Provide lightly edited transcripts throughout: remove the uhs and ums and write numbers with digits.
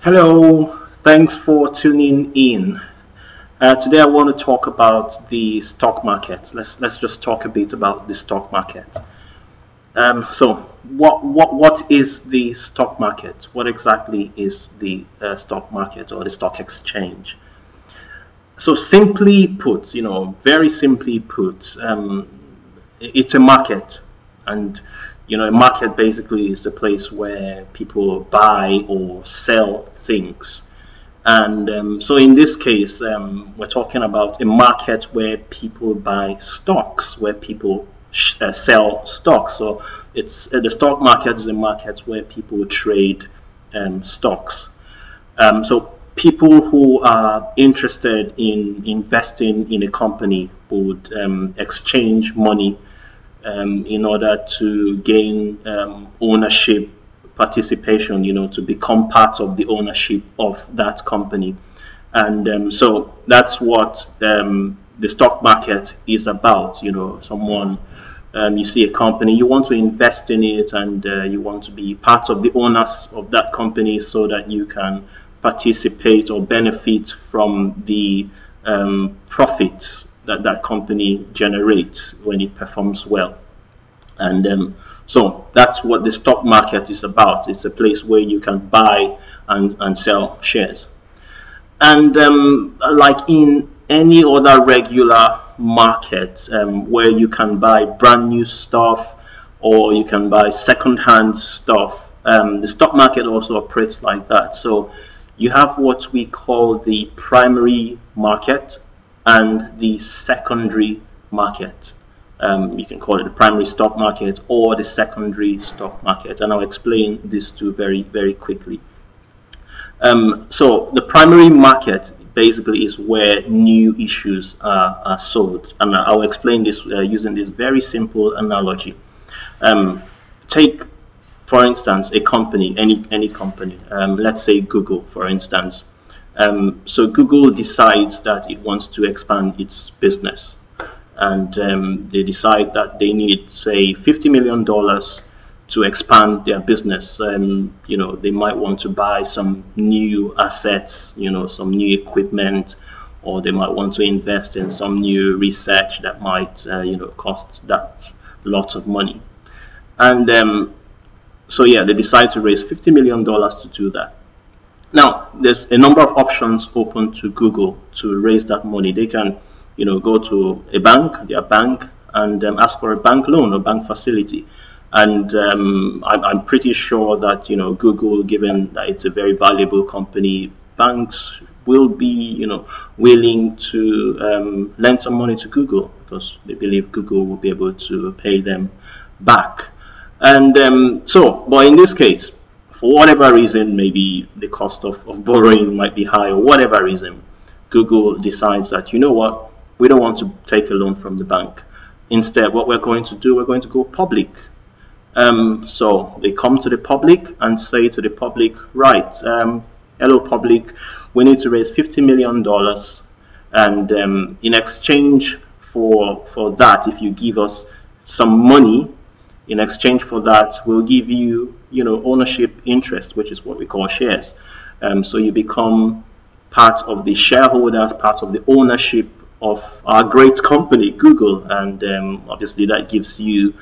Hello, thanks for tuning in. Today I want to talk about the stock market. Let's just talk a bit about the stock market. So what is the stock market? What exactly is the stock market or the stock exchange? So simply put, very simply put, it's a market, and a market basically is the place where people buy or sell things. And so in this case, we're talking about a market where people buy stocks, where people sell stocks. So it's the stock market is a market where people trade stocks. So people who are interested in investing in a company would exchange money in order to gain ownership participation, to become part of the ownership of that company. And so that's what the stock market is about. Someone, you see a company, you want to invest in it, and you want to be part of the owners of that company so that you can participate or benefit from the profits that that company generates when it performs well. And so that's what the stock market is about. It's a place where you can buy and sell shares. And like in any other regular market where you can buy brand new stuff or you can buy second-hand stuff, the stock market also operates like that. So you have what we call the primary market and the secondary market. You can call it the primary stock market or the secondary stock market, and I'll explain these two very, very quickly. So the primary market basically is where new issues are sold, and I'll explain this using this very simple analogy. Take, for instance, a company, any company, let's say Google, for instance. So Google decides that it wants to expand its business, and they decide that they need, say, $50 million to expand their business. They might want to buy some new assets, some new equipment, or they might want to invest in some new research that might, cost that lots of money. And so yeah, they decide to raise $50 million to do that. Now, there's a number of options open to Google to raise that money. They can go to a bank, their bank, and ask for a bank loan or bank facility. And I'm pretty sure that Google, given that it's a very valuable company, banks will be willing to lend some money to Google because they believe Google will be able to pay them back. And but in this case, for whatever reason, maybe the cost of borrowing might be high or whatever reason, Google decides that, what, we don't want to take a loan from the bank. Instead, what we're going to do, we're going to go public. So they come to the public and say to the public, right, hello public, we need to raise $50 million, and in exchange for that, if you give us some money, in exchange for that, we'll give you, ownership interest, which is what we call shares. So you become part of the shareholders, part of the ownership of our great company, Google, and obviously that gives you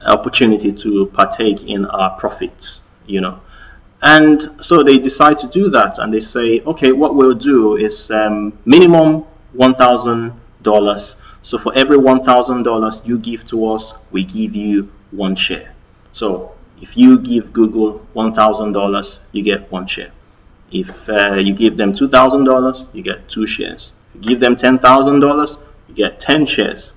opportunity to partake in our profits, And so they decide to do that, and they say, okay, what we'll do is minimum $1,000. So for every $1,000 you give to us, we give you one share. So if you give Google $1,000, you get one share. If you give them $2,000, you get 2 shares. If you give them $10,000, you get 10 shares.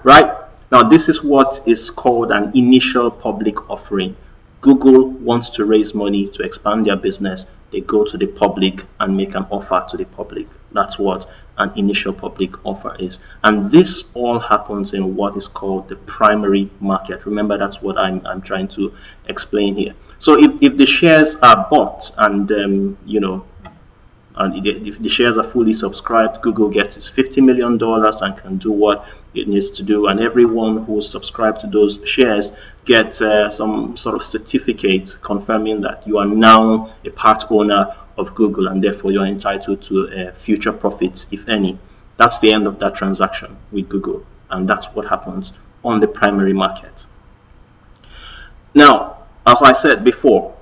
Right? Now, this is what is called an initial public offering. Google wants to raise money to expand their business. They go to the public and make an offer to the public. That's what an initial public offer is. And this all happens in what is called the primary market. Remember, that's what I'm trying to explain here. So if the shares are bought and and if the shares are fully subscribed, Google gets its $50 million and can do what it needs to do, and everyone who is subscribed to those shares gets some sort of certificate confirming that you are now a part owner of Google, and therefore you're entitled to future profits, if any. That's the end of that transaction with Google, and that's what happens on the primary market. Now, as I said before,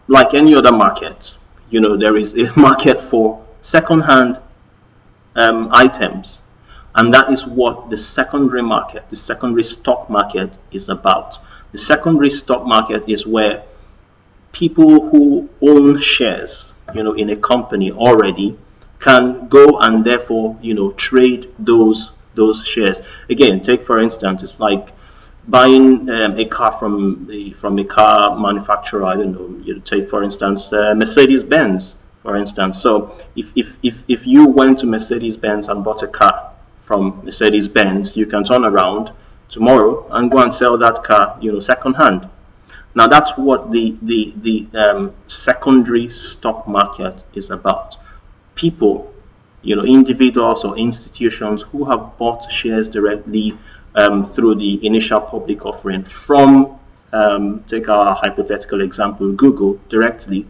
like any other market, there is a market for second-hand items, and that is what the secondary market, the secondary stock market, is about. The secondary stock market is where people who own shares, in a company already, can go and therefore, trade those shares. Again, take for instance, it's like buying a car from a car manufacturer. I don't know. You take for instance Mercedes-Benz, for instance. So if you went to Mercedes-Benz and bought a car from Mercedes-Benz, you can turn around tomorrow and go and sell that car, second hand. Now that's what the secondary stock market is about. People, individuals or institutions who have bought shares directly through the initial public offering from, take our hypothetical example, Google directly.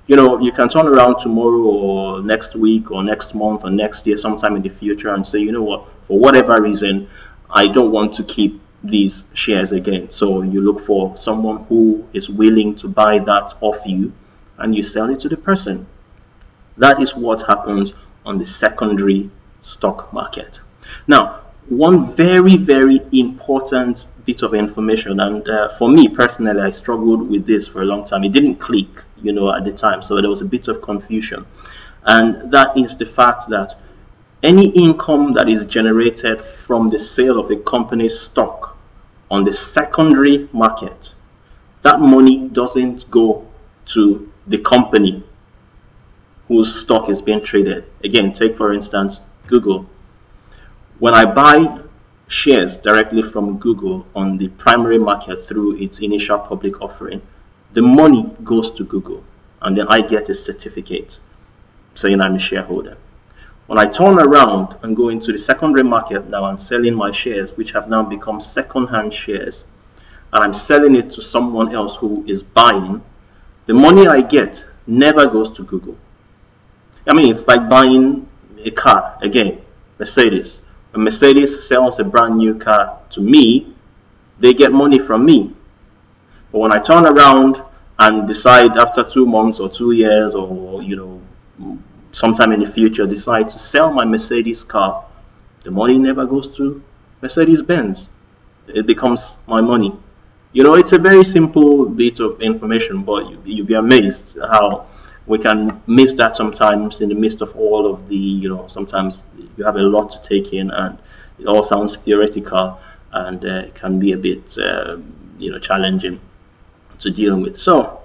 You can turn around tomorrow or next week or next month or next year, sometime in the future, and say, what, for whatever reason, I don't want to keep these shares again. So you look for someone who is willing to buy that off you, and you sell it to the person. That is what happens on the secondary stock market. Now, one very, very important bit of information, and for me personally, I struggled with this for a long time. It didn't click, at the time, so there was a bit of confusion, and that is the fact that any income that is generated from the sale of a company's stock on the secondary market, that money doesn't go to the company whose stock is being traded. Again, take for instance Google. When I buy shares directly from Google on the primary market through its initial public offering, the money goes to Google, and then I get a certificate saying I'm a shareholder. When I turn around and go into the secondary market now and selling my shares, which have now become second-hand shares, and I'm selling it to someone else who is buying, the money I get never goes to Google. I mean, it's like buying a car. Again, Mercedes. When Mercedes sells a brand new car to me, they get money from me. But when I turn around and decide after 2 months or 2 years or, sometime in the future, decide to sell my Mercedes car, the money never goes to Mercedes-Benz. It becomes my money. It's a very simple bit of information, but you'll be amazed how we can miss that sometimes in the midst of all of the, sometimes you have a lot to take in and it all sounds theoretical, and it can be a bit, challenging to deal with. So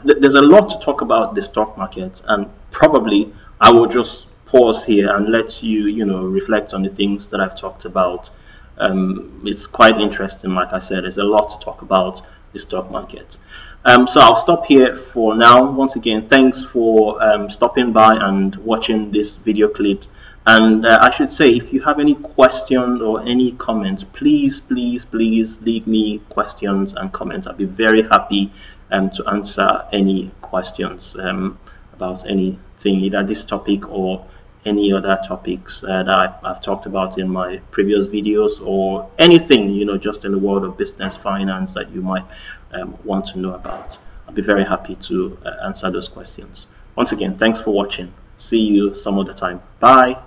there's a lot to talk about the stock market, and probably I will just pause here and let you, reflect on the things that I've talked about. It's quite interesting. Like I said, there's a lot to talk about the stock market. So I'll stop here for now. Once again, thanks for stopping by and watching this video clip. And I should say, if you have any questions or any comments, please leave me questions and comments. I'll be very happy to answer any questions about anything, either this topic or any other topics that I've talked about in my previous videos, or anything, just in the world of business, finance that you might want to know about. I'll be very happy to answer those questions. Once again, thanks for watching. See you some other time. Bye.